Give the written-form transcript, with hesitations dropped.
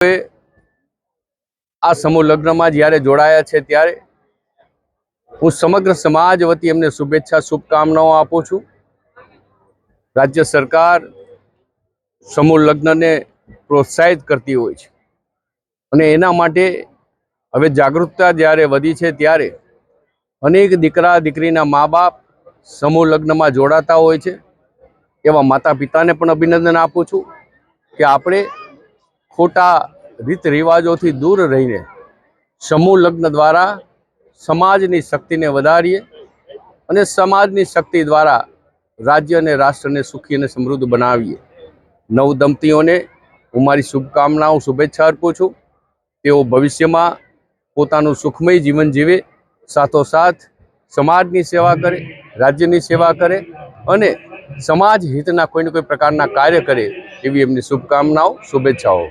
આ સમૂહ લગ્નમાં જ્યારે જોડાયા છે ત્યારે હું સમગ્ર સમાજ વતી એમને શુભેચ્છા શુભકામનાઓ આપું છું। રાજ્ય સરકાર સમૂહ લગ્નને પ્રોત્સાહિત કરતી હોય છે અને એના માટે હવે જાગૃતતા જ્યારે વધી છે ત્યારે અનેક દીકરા દીકરીના મા બાપ સમૂહ લગ્નમાં જોડાતા હોય છે। એવા માતા પિતાને પણ અભિનંદન આપું છું કે આપણે ખોટા રીત રિવાજોથી દૂર રહીને સમૂહ લગ્ન દ્વારા સમાજની શક્તિને વધારીએ અને સમાજની શક્તિ દ્વારા રાજ્ય અને રાષ્ટ્રને સુખી અને સમૃદ્ધ બનાવીએ। નવદંપતીઓને હું મારી શુભકામનાઓ શુભેચ્છા અર્પું છું। તેઓ ભવિષ્યમાં પોતાનું સુખમય જીવન જીવે, સાથોસાથ સમાજની સેવા કરે, રાજ્યની સેવા કરે અને સમાજ હિતના કોઈને કોઈ પ્રકારના કાર્ય કરે એવી એમની શુભકામનાઓ શુભેચ્છાઓ।